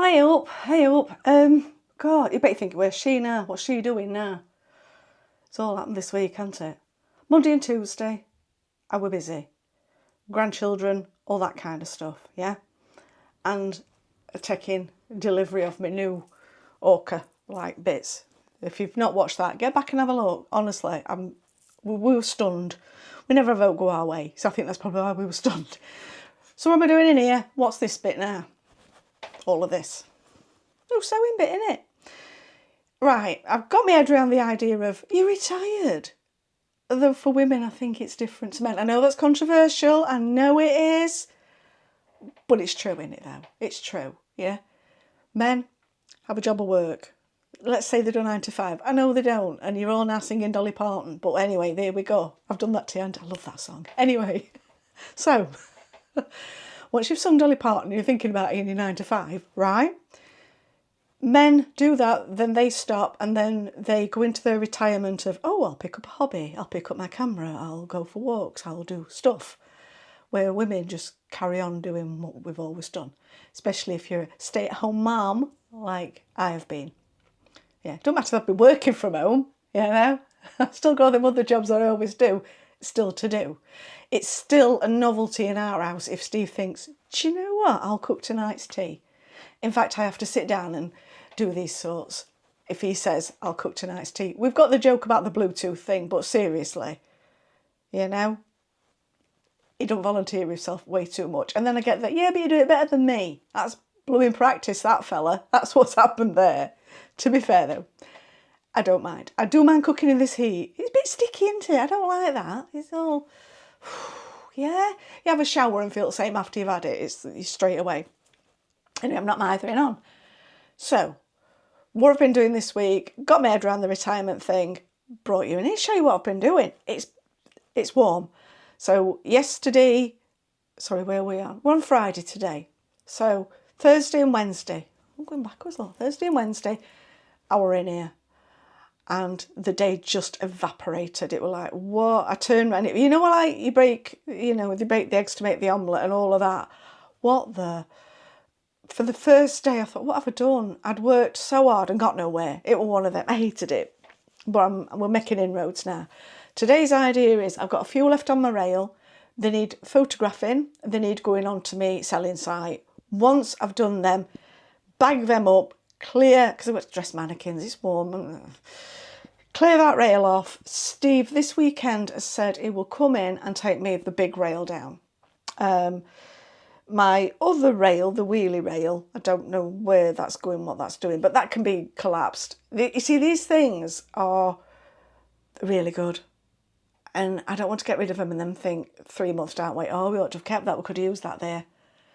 Well, hey up. God, you bet you think, where's she now? What's she doing now? It's all happened this week, hasn't it? Monday and Tuesday, I were busy. Grandchildren, all that kind of stuff, yeah? And taking delivery of my new orca, like, bits. If you've not watched that, get back and have a look. Honestly, we were stunned. We never have it go our way, so I think that's probably why we were stunned. So what am I doing in here? What's this bit now? All of this. No sewing bit in it. Right, I've got my head around the idea of, you're retired. Though for women, I think it's different to men. I know that's controversial. I know it is. But it's true, isn't it, though? It's true, yeah? Men have a job of work. Let's say they do 9 to 5. I know they don't, and you're all now singing Dolly Parton. But anyway, there we go. I've done that to you, and I love that song. Anyway, so, once you've sung Dolly Parton, you're thinking about it in your 9 to 5, right? Men do that, then they stop, and then they go into their retirement of, oh, I'll pick up a hobby, I'll pick up my camera, I'll go for walks, I'll do stuff. Where women just carry on doing what we've always done, especially if you're a stay-at-home mum like I have been. Yeah, don't matter if I've been working from home, you know, I've still got them other jobs that I always do, still to do. It's still a novelty in our house if Steve thinks, do you know what, I'll cook tonight's tea. In fact, I have to sit down and do these sorts. If he says, I'll cook tonight's tea. We've got the joke about the Bluetooth thing, but seriously, you know, he don't volunteer himself way too much. And then I get that, yeah, but you do it better than me. That's blooming practice, that fella. That's what's happened there. To be fair, though, I don't mind. I do mind cooking in this heat. It's a bit sticky, isn't it? I don't like that. It's all, yeah. You have a shower and feel the same after you've had it. It's straight away. Anyway, I'm not mithering on. So, what I've been doing this week, got my head around the retirement thing, brought you in here to show you what I've been doing. It's warm. So yesterday, sorry, where are we on? We're on Friday today. So Thursday and Wednesday, I'm going backwards, look. Thursday and Wednesday, I were in here. And the day just evaporated. It was like, what? I turned around, you know what, like you break the eggs to make the omelette and all of that. What the... For the first day, I thought, what have I done? I'd worked so hard and got nowhere. It was one of them. I hated it. But we're making inroads now. Today's idea is I've got a few left on my rail. They need photographing. They need going on to me selling site. Once I've done them, bag them up, clear, because I've got to dress mannequins, it's warm. Clear that rail off. Steve this weekend has said he will come in and take me the big rail down. My other rail, the wheelie rail, I don't know where that's going, what that's doing, but that can be collapsed. You see, these things are really good. And I don't want to get rid of them and then think 3 months down, wait, oh, we ought to have kept that, we could have used that there.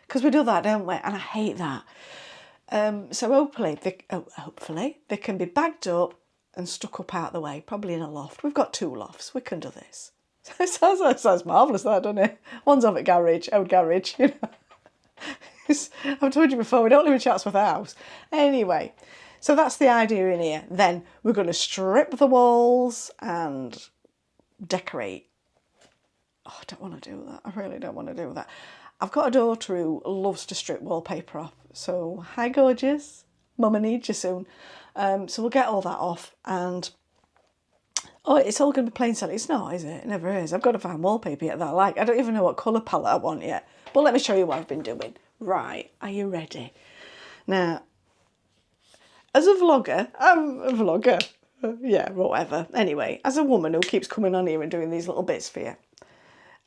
Because we do that, don't we? And I hate that. So hopefully they can be bagged up and stuck up out the way, probably in a loft. We've got 2 lofts, we can do this. It sounds marvellous, that, doesn't it? One's off at garage, old garage, you know. I've told you before, we don't live in Chatsworth House. Anyway, so that's the idea in here. Then we're going to strip the walls and decorate. Oh, I don't want to do that. I really don't want to do that. I've got a daughter who loves to strip wallpaper off. So, hi gorgeous. Mum, I need you soon. So we'll get all that off and... Oh, it's all going to be plain sailing. It's not, is it? It never is. I've got to find wallpaper yet that I like. I don't even know what colour palette I want yet. But let me show you what I've been doing. Right, are you ready? Now, as a vlogger, I'm a vlogger. Yeah, whatever. Anyway, as a woman who keeps coming on here and doing these little bits for you,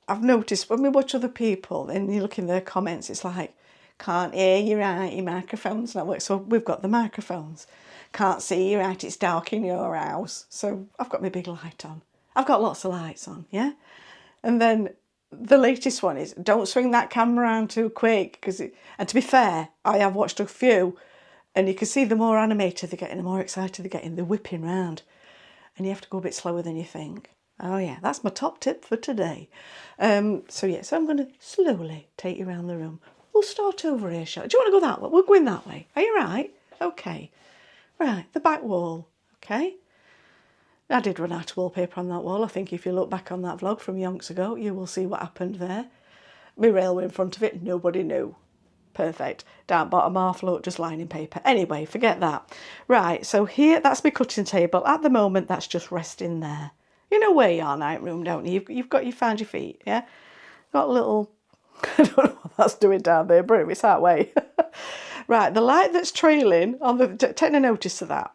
I've noticed when we watch other people and you look in their comments, it's like, can't hear you right, your microphone's not working. So we've got the microphones. Can't see you right, it's dark in your house. So I've got my big light on. I've got lots of lights on, yeah? And then the latest one is, don't swing that camera around too quick. And to be fair, I have watched a few and you can see the more animated they're getting, the more excited they're getting, they're whipping round. And you have to go a bit slower than you think. Oh yeah, that's my top tip for today. So I'm going to slowly take you around the room. We'll start over here, shall we? Do you want to go that way? We're going that way. Are you right? Okay. Right, the back wall, okay? I did run out of wallpaper on that wall. I think if you look back on that vlog from yonks ago, you will see what happened there. My rail were in front of it, nobody knew. perfect. Down bottom half, look, just lining paper. Anyway, forget that. Right, so here, that's my cutting table. At the moment, that's just resting there. You know where you are, night room, don't you? You found your feet, yeah? Got a little, I don't know what that's doing down there, but it's that way. Right, the light that's trailing, on the, take no notice of that.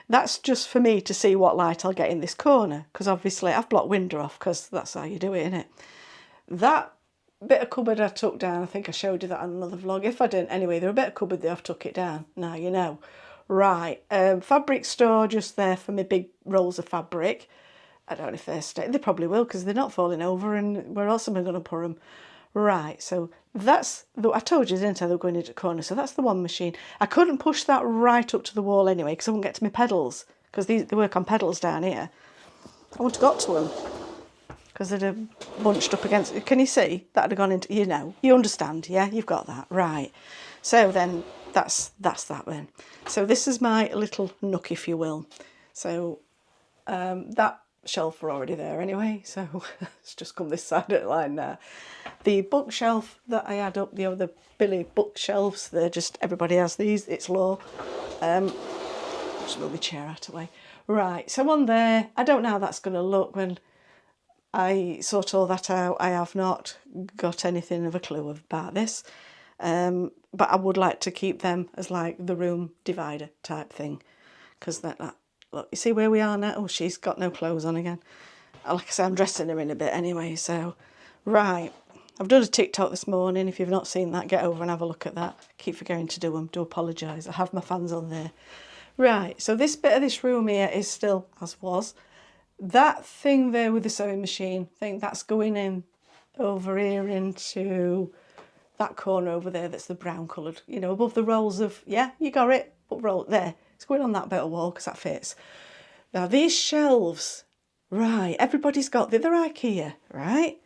That's just for me to see what light I'll get in this corner, because obviously I've blocked window off, because that's how you do it, innit? That bit of cupboard I took down, I think I showed you that on another vlog. If I didn't, anyway, there a bit of cupboard there, I've took it down. Now you know. Right, fabric store just there for my big rolls of fabric. I don't know if they're staying. They probably will, because they're not falling over, and where else am I going to put them? Right, so that's, I told you, didn't I, they were going into the corner, so that's the one machine. I couldn't push that right up to the wall anyway, because I wouldn't get to my pedals, because they work on pedals down here. I wouldn't have got to them, because they'd have bunched up against it. Can you see? That'd have gone into, you know, you understand, yeah? You've got that, right. So then, that's that then. So this is my little nook, if you will. So that shelf are already there anyway, so it's just come this side of the line now. The bookshelf that I had up, the Billy bookshelves, they're just, everybody has these, it's low. Just move my chair out of the way. Right, so on there, I don't know how that's going to look when I sort all that out. I have not got anything of a clue about this, but I would like to keep them as like the room divider type thing, because that look, you see where we are now? Oh, she's got no clothes on again. Like I say, I'm dressing her in a bit anyway, so... Right, I've done a TikTok this morning. If you've not seen that, get over and have a look at that. Keep forgetting to do them. Do apologise. I have my fans on there. Right, so this bit of this room here is still as was. That thing there with the sewing machine, I think that's going in over here into that corner over there that's the brown coloured, you know, above the rolls of... Yeah, you got it. But roll there. It's going on that bit of wall because that fits. Now these shelves, right, everybody's got, they're IKEA, right?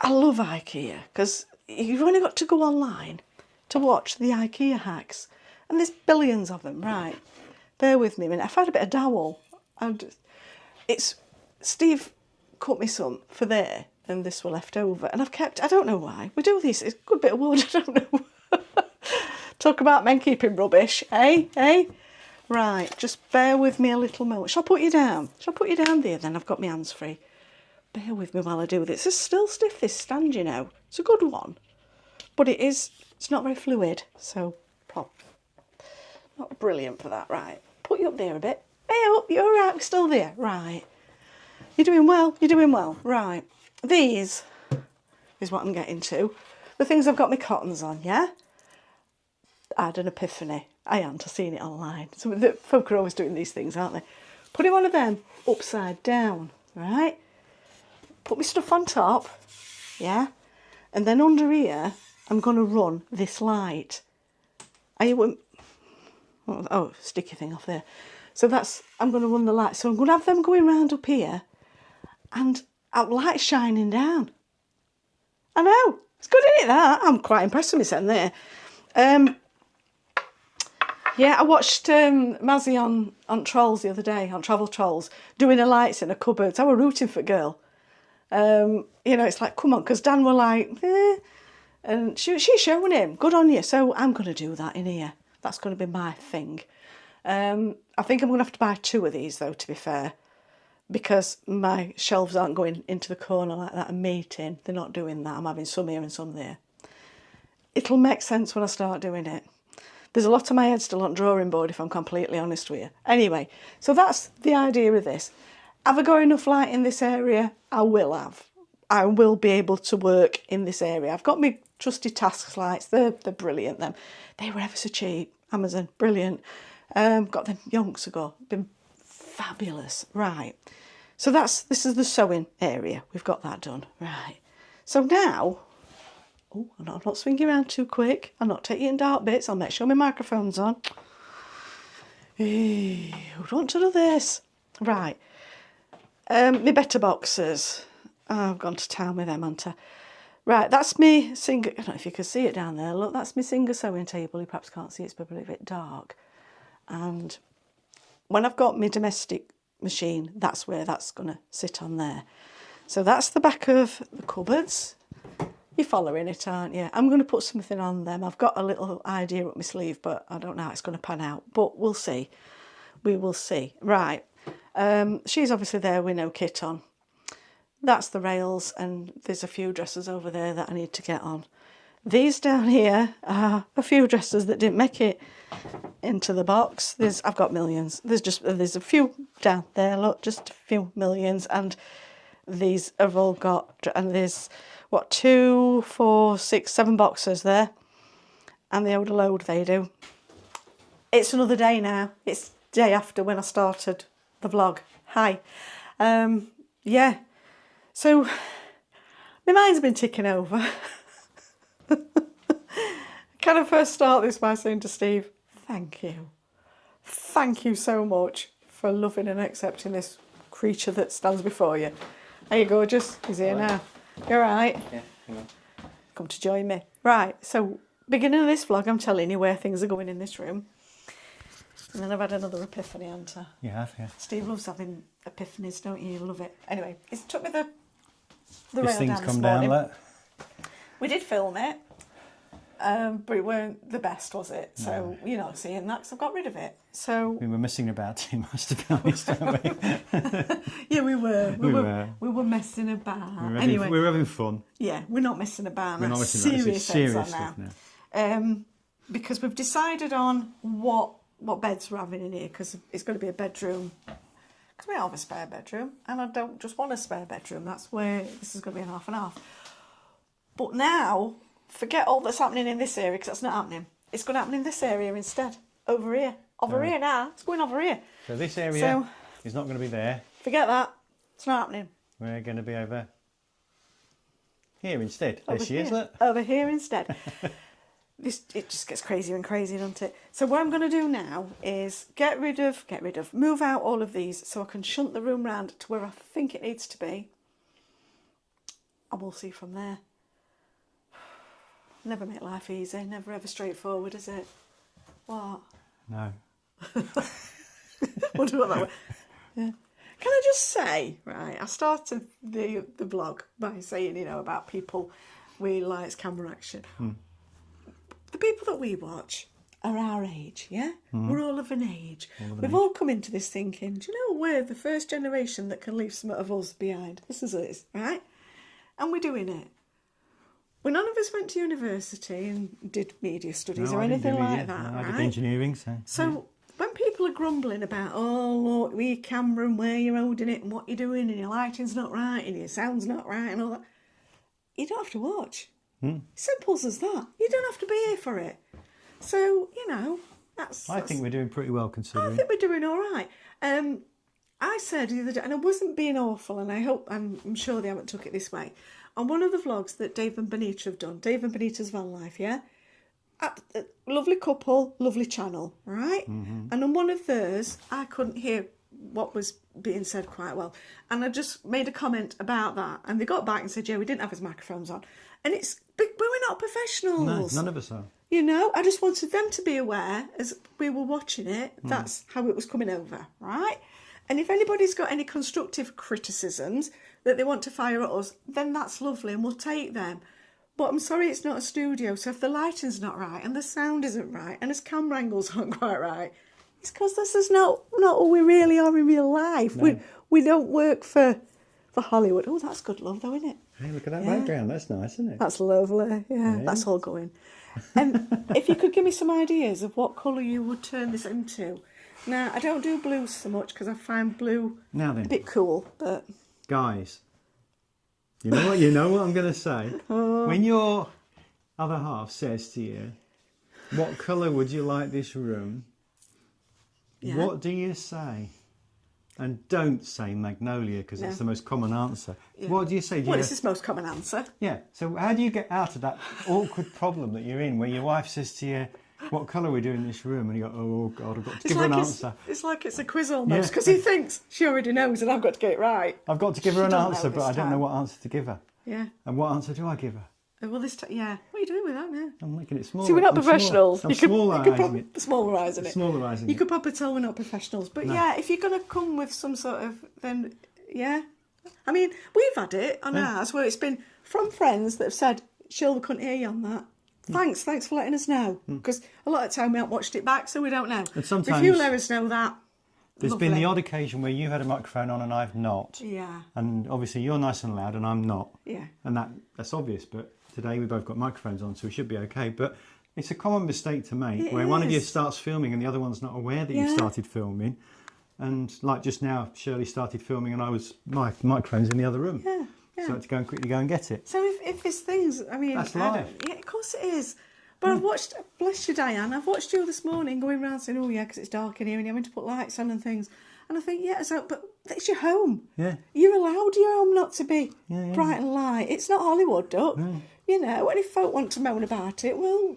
I love IKEA because you've only got to go online to watch the IKEA hacks, and there's billions of them, right? Bear with me a minute. I've had a bit of dowel, and it's, Steve cut me some for there, and this were left over, and I've kept, I don't know why, we do this, it's a good bit of wood, I don't know. Talk about men keeping rubbish, eh? Eh? Right, just bear with me a little moment. Shall I put you down? Shall I put you down there then? I've got my hands free. Bear with me while I do this. It's still stiff, this stand, you know. It's a good one. But it's not very fluid, so not brilliant for that. Right, put you up there a bit. Hey up, you're all right, we're still there. Right. You're doing well, you're doing well. Right. These is what I'm getting to. The things I've got my cottons on, yeah? I had an epiphany. I hadn't seen it online. So the folk are always doing these things, aren't they? Putting one of them upside down, right? Put my stuff on top, yeah? And then under here, I'm going to run this light. Oh, sticky thing off there. So that's, I'm going to run the light. So I'm going to have them going round up here and light shining down. I know. It's good, isn't it, that? I'm quite impressed with myself there. Yeah, I watched Mazzy on Trolls the other day, on Travel Trolls, doing her lights in her cupboards. I were rooting for girl. You know, it's like, come on, because Dan were like, eh. And she's showing him, good on you. So I'm going to do that in here. That's going to be my thing. I think I'm going to have to buy 2 of these, though, to be fair, because my shelves aren't going into the corner like that and meeting. They're not doing that. I'm having some here and some there. It'll make sense when I start doing it. There's a lot of my head still on drawing board, if I'm completely honest with you. Anyway, so that's the idea of this. Have I got enough light in this area? I will have. I will be able to work in this area. I've got my trusty Tasks lights. They're brilliant, them. They were ever so cheap. Amazon, brilliant. Got them yonks ago. Been fabulous. Right. So this is the sewing area. We've got that done. Right. So now... Oh, I'm not swinging around too quick. I'll not take you in dark bits. I'll make sure my microphone's on. Who don't want to do this? Right. My better boxes. Oh, I've gone to town with them, haven't I? Right, that's me Singer. I don't know if you can see it down there. Look, that's my Singer sewing table. You perhaps can't see it. It's probably a bit dark. And when I've got my domestic machine, that's where that's going to sit on there. So that's the back of the cupboards. You're following it, aren't you? I'm going to put something on them. I've got a little idea up my sleeve, but I don't know how it's going to pan out. But we'll see. We will see. Right. She's obviously there with no kit on. That's the rails, and there's a few dresses over there that I need to get on. These down here are a few dresses that didn't make it into the box. I've got millions. There's a few down there, look, just a few millions, and these have all got, and there's, 2, 4, 6, 7 boxes there, and they hold a load, they do. It's another day now. It's day after when I started the vlog. Hi. Yeah. So, my mind's been ticking over. Can I first start this by saying to Steve, thank you. Thank you so much for loving and accepting this creature that stands before you. Are you gorgeous? He's here now. You all right? Yeah, hang on. Come to join me. Right, so beginning of this vlog, I'm telling you where things are going in this room. And then I've had another epiphany, haven't I? You have, yeah. Steve loves having epiphanies, don't you? You love it. Anyway, it took me the These rail things down come this down, morning. look. We did film it, but it weren't the best, was it? So, you're not seeing that because I've got rid of it. So We were missing about too much, to be honest, weren't we? yeah, we were. We were messing about. Anyway, we were having fun. yeah, we're not messing about. We're not That's messing about. This is serious serious stuff stuff now. now. Because we've decided on what beds we're having in here, because it's going to be a bedroom. Because we have a spare bedroom, and I don't just want a spare bedroom. That's where this is going to be an half and half. But now, forget all that's happening in this area, because that's not happening. It's going to happen in this area instead. Over here. Over here now. It's going over here. So this area is not going to be there. Forget that. It's not happening. We're going to be over here instead. Over There she here. is, look. Over here instead. It just gets crazier and crazier, doesn't it? So what I'm going to do now is move out all of these so I can shunt the room round to where I think it needs to be. And we'll see from there. Never make life easy, never ever straightforward, is it? What? No. We'll do it that way. Yeah. Can I just say, right, I started the vlog by saying, about people we like camera action. The people that we watch are our age, yeah? We're all of an age. We've all come into this thinking, do you know, we're the first generation that can leave some of us behind. This is us, right? And we're doing it. Well, none of us went to university and did media studies or anything like that, I right? did engineering, So when people are grumbling about, oh, look, with your camera and where you're holding it and what you're doing and your lighting's not right and your sound's not right and all that, you don't have to watch. Simple as that. You don't have to be here for it. So, I think we're doing pretty well considering. I think we're doing all right. I said the other day, and I wasn't being awful, and I'm sure they haven't took it this way, on one of the vlogs that Dave and Benita have done, Dave and Benita's van life, yeah? Lovely couple, lovely channel, right? And on one of theirs, I couldn't hear what was being said quite well. And I just made a comment about that. And they got back and said, yeah, we didn't have his microphones on. And but we're not professionals. No, none of us are. I just wanted them to be aware as we were watching it, that's how it was coming over, right? And if anybody's got any constructive criticisms that they want to fire at us, then that's lovely and we'll take them. But I'm sorry, it's not a studio, so if the lighting's not right and the sound isn't right and his camera angles aren't quite right, it's because this is not who we really are in real life. No. We don't work for Hollywood. Oh, that's good love though, isn't it? Hey, look at that background. That's nice, isn't it? That's lovely. Yeah, that's all going. And if you could give me some ideas of what colour you would turn this into. Now, I don't do blue so much because I find blue now then, a bit cool, but... Guys, you know what I'm going to say? When your other half says to you, what colour would you like this room? Yeah. What do you say? And don't say magnolia because it's the most common answer. Yeah. What do you say? It's this most common answer. Yeah. So how do you get out of that awkward problem that you're in where your wife says to you, what colour are we doing in this room? And you go, oh God, I've got to give her an answer. It's like it's a quiz almost because he thinks she already knows and I've got to get it right. I've got to give her an answer, but I don't know what answer to give her. Yeah. And what answer do I give her? Well, what are you doing with that now? I'm making it smaller. See, we're not professionals. I'm smaller-ising it. Smaller-ising it. Smaller-ising You could probably tell we're not professionals. But yeah, if you're going to come with some sort of, then yeah. I mean, we've had it on ours where it's been from friends that have said, Sheila, we couldn't hear you on that. Thanks for letting us know. Because a lot of the time we haven't watched it back, so we don't know. And sometimes if you let us know that, there's lovely. been the odd occasion where you had a microphone on and I've not. Yeah. And obviously you're nice and loud and I'm not. Yeah. And that's obvious, but today we both got microphones on, so we should be okay. But it's a common mistake to make where one of you starts filming and the other one's not aware that you started filming. And like just now, Shirley started filming and my microphone's in the other room. Yeah. So I had to go and quickly go and get it. So if there's things, I mean... That's life. Yeah, of course it is. But I've watched, bless you, Diane, I've watched you this morning going around saying, oh yeah, because it's dark in here and you're having to put lights on and things. And I think, yeah, so, but it's your home. Yeah. You're allowed your home not to be yeah. bright and light. It's not Hollywood, Duck. No. You know, and if folk want to moan about it, well...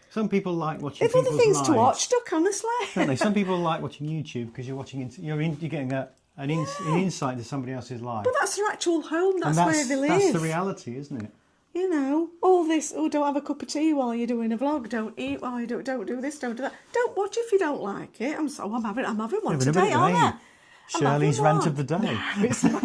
Some people like watching If other things lives. to watch, Duck, honestly. Don't they? Some people like watching YouTube because you're getting an insight to somebody else's life. But that's their actual home. That's where they live. That's the reality, isn't it? You know, all this, oh, don't have a cup of tea while you're doing a vlog, don't eat while you don't do this, don't do that. Don't watch if you don't like it. I'm having one today, aren't I? Shirley's rant of the day. No,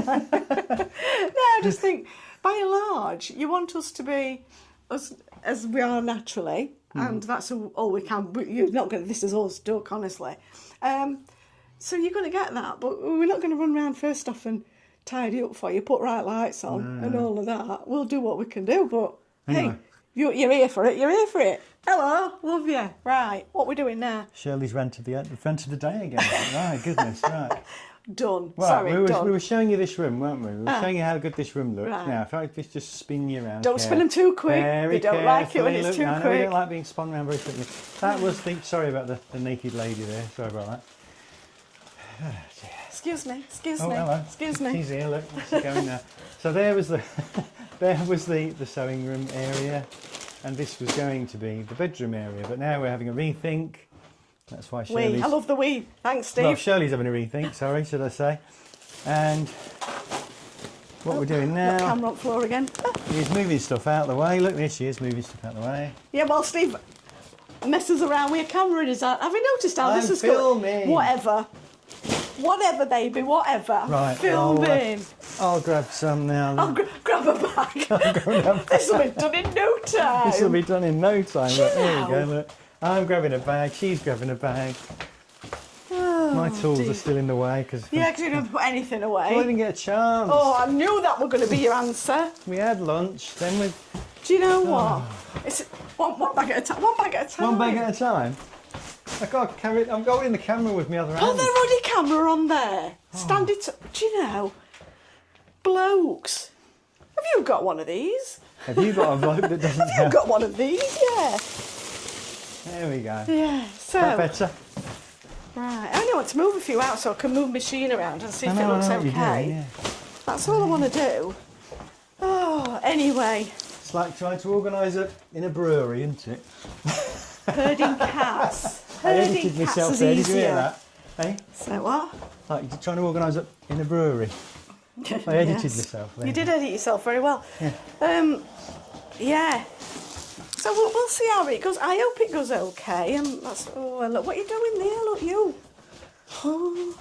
I just think, by and large, you want us to be as we are naturally, and that's all we can. You're not going to, this is us, Duck, honestly. So you're going to get that, but we're not going to run around first off and tidy up for you, put right lights on and all of that. We'll do what we can do, but anyway. Hey, you're here for it, Hello, love you. Right, what we're doing now? Shirley's rant of the day again. Right, goodness, right. Done. Right, Sorry, done. We were showing you this room, weren't we? We were showing you how good this room looks. Right. Now, if I just spin you around. Don't spin them too quick. You don't like it when it's too quick. We don't like being spun around very quickly. That was sorry about the naked lady there. Sorry about that. Excuse me. Hello. Excuse me. He's here, look, what's he going now? So there was the sewing room area, and this was going to be the bedroom area, but now we're having a rethink. That's why Shirley's... I love the wee. Thanks, Steve. Well, Shirley's having a rethink, sorry, should I say. And what we're doing now... Camera on floor again. Is moving stuff out of the way. Look, there she is, moving stuff out of the way. Yeah, well, Steve messes around with your camera in his hand. Have you noticed how this is filming. Whatever, baby, whatever. Right, Filming. I'll grab some now. I'll grab a bag. This will be done in no time. This will be done in no time. Look, there we go, look. I'm grabbing a bag, she's grabbing a bag. Oh, my tools are still in the way. Because you don't put anything away. I didn't get a chance. Oh, I knew that was going to be your answer. We had lunch, then we... Do you know what? It's one bag at a time. One bag at a time. One bag at a time? I can't carry it. I'm going the camera with my other hand. Put the ruddy camera on there. Stand it up. Do you know, blokes, have you got one of these? Have you got a bloke that doesn't Have you got one of these? Yeah. There we go. Yeah, so... That better? Right, I only want to move a few out so I can move machine around and see if it looks okay. Yeah. That's all I want to do. Oh, anyway. It's like trying to organise it in a brewery, isn't it? Herding cats. I edited myself there, did you hear that? Hey? So what? Like you're trying to organise it in a brewery. I edited myself there. You did edit yourself very well. Yeah. Yeah. So we'll see how it goes. I hope it goes okay. And that's, oh, look what you're doing there. Look, you. Oh,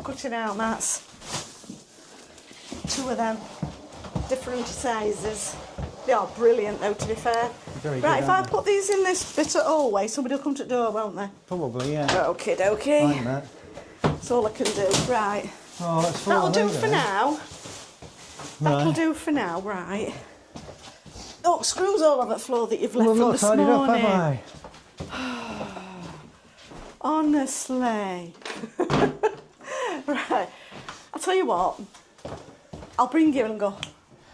cutting out mats. 2 of them. Different sizes. They are brilliant though, to be fair. Very right, good, if I put these in this bit at hallway, somebody will come to the door, won't they? Probably, yeah. Okay, dokie. Like that. That's all I can do. Right. Oh, that's That'll do for now. Right. That'll do for now, right. Oh, screws all on the floor that you've left from this morning. Up, have I? Honestly. Right. I'll tell you what. I'll bring you and go,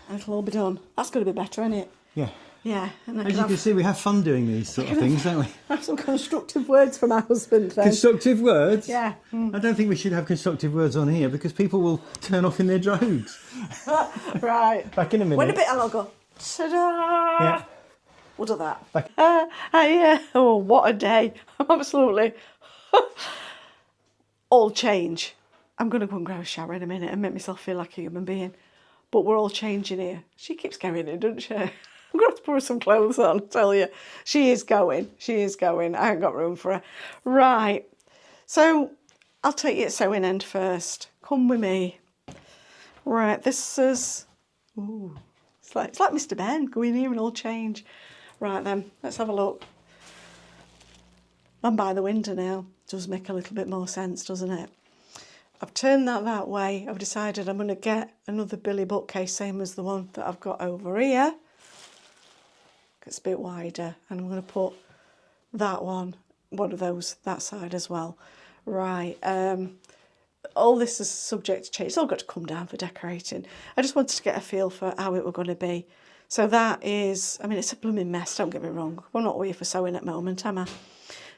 and it'll all be done. That's going to be better, isn't it? Yeah. Yeah. And as you can see, we have fun doing these sort of things, don't we? Have some constructive words from my husband then. Constructive words? Yeah. I don't think we should have constructive words on here because people will turn off in their droves. Right. Back in a minute. Wait a bit and I'll go, ta-da! Yeah. We'll do that. Back. Oh, what a day. I'm absolutely all change. I'm going to go and grab a shower in a minute and make myself feel like a human being. But we're all changing here. She keeps going in, doesn't she? I'm going to have to put her some clothes on, I tell you. She is going. She is going. I ain't got room for her. Right. So I'll take you at sewing end first. Come with me. Right, this is... Ooh, it's It's like Mr. Ben, go in here and all change. Right then, let's have a look. I'm by the window now. Does make a little bit more sense, doesn't it? I've turned that way. I've decided I'm going to get another Billy bookcase, same as the one that I've got over here. It's a bit wider, and I'm going to put that one of those, that side as well. Right, all this is subject to change. It's all got to come down for decorating. I just wanted to get a feel for how it were going to be. So that is, I mean, it's a blooming mess, don't get me wrong. We're not here for sewing at the moment, am I?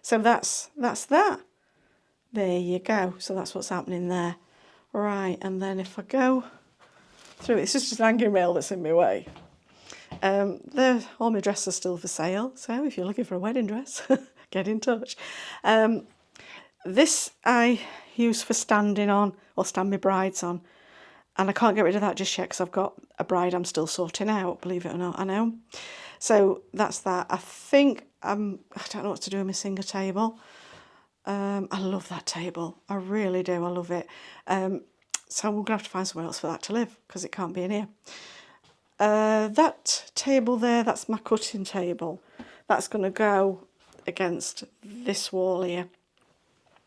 So that's that. There you go. So that's what's happening there. Right, and then if I go through, it's just an hanging rail that's in my way. All my dresses are still for sale, so if you're looking for a wedding dress, get in touch. This I use for standing on, or stand my brides on, and I can't get rid of that just yet because I've got a bride I'm still sorting out, believe it or not, I know. So that's that. I think, I don't know what to do with my singer table. I love that table, I really do, I love it. So we're going to have to find somewhere else for that to live because it can't be in here. That table there, that's my cutting table. That's going to go against this wall here.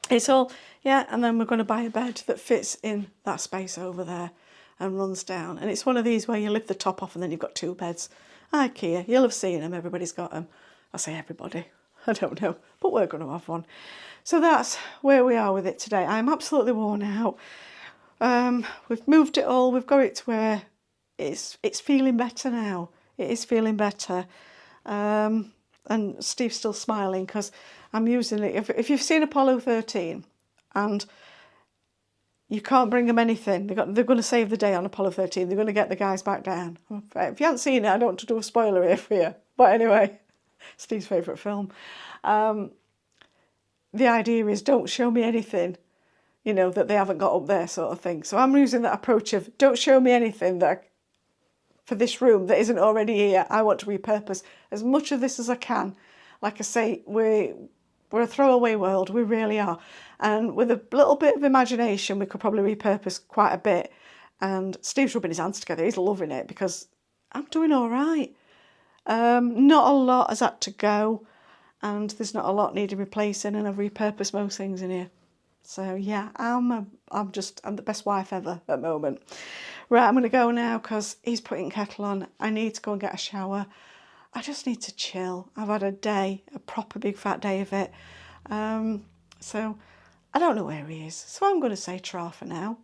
It's all, yeah, and then we're going to buy a bed that fits in that space over there and runs down. And it's one of these where you lift the top off and then you've got two beds. IKEA, you'll have seen them, everybody's got them. I say everybody, I don't know, but we're going to have one. So that's where we are with it today. I'm absolutely worn out. We've moved it all, we've got it to where it's feeling better now. It is feeling better. And Steve's still smiling because I'm using it. If you've seen Apollo 13 and you can't bring them anything, they're going to save the day on Apollo 13. They're going to get the guys back down. If you haven't seen it, I don't want to do a spoiler here for you. But anyway, Steve's favourite film. The idea is don't show me anything, you know, that they haven't got up there sort of thing. So I'm using that approach of don't show me anything that for this room that isn't already here. I want to repurpose as much of this as I can. Like I say, we're a throwaway world, we really are. And with a little bit of imagination, we could probably repurpose quite a bit. And Steve's rubbing his hands together, he's loving it because I'm doing all right. Not a lot has had to go, and there's not a lot needing replacing, and I've repurposed most things in here. So yeah, I'm the best wife ever at the moment. Right, I'm going to go now because he's putting kettle on. I need to go and get a shower. I just need to chill. I've had a proper big fat day of it. So I don't know where he is. So I'm going to say tra for now.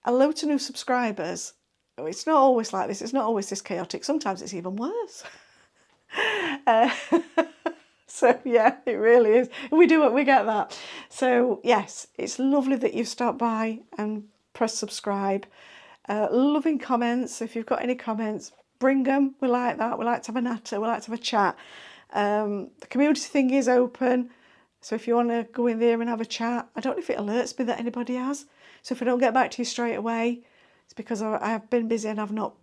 Hello to new subscribers. It's not always like this. It's not always this chaotic. Sometimes it's even worse. So yeah, it really is. We get that. So yes, it's lovely that you've stopped by and press subscribe. Loving comments. If you've got any comments, bring them. We like that. We like to have a natter. We like to have a chat. The community thing is open. So if you want to go in there and have a chat, I don't know if it alerts me that anybody has. So if I don't get back to you straight away, it's because I have been busy and I've not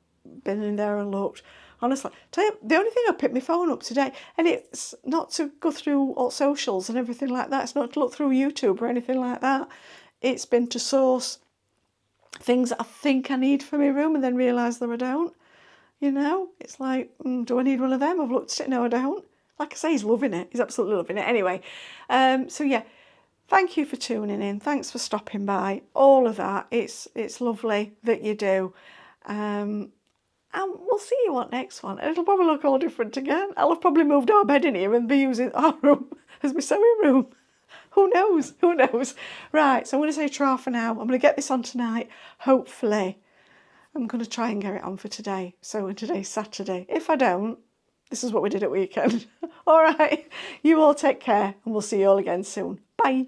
been in there and looked. Honestly, tell you, the only thing I picked my phone up today, and it's not to go through all socials and everything like that. It's not to look through YouTube or anything like that. It's been to source things that I think I need for my room and then realise that I don't. You know, it's like, do I need one of them? I've looked at it, no I don't. Like I say, he's loving it. He's absolutely loving it. Anyway, so yeah, thank you for tuning in. Thanks for stopping by. All of that. It's lovely that you do. And we'll see you on next one. It'll probably look all different again. I'll have probably moved our bed in here and be using our room as my sewing room. Who knows? Who knows? Right, so I'm going to say tra for now. I'm going to get this on tonight, hopefully. I'm going to try and get it on for today. So today's Saturday. If I don't, this is what we did at weekend. All right, you all take care and we'll see you all again soon. Bye.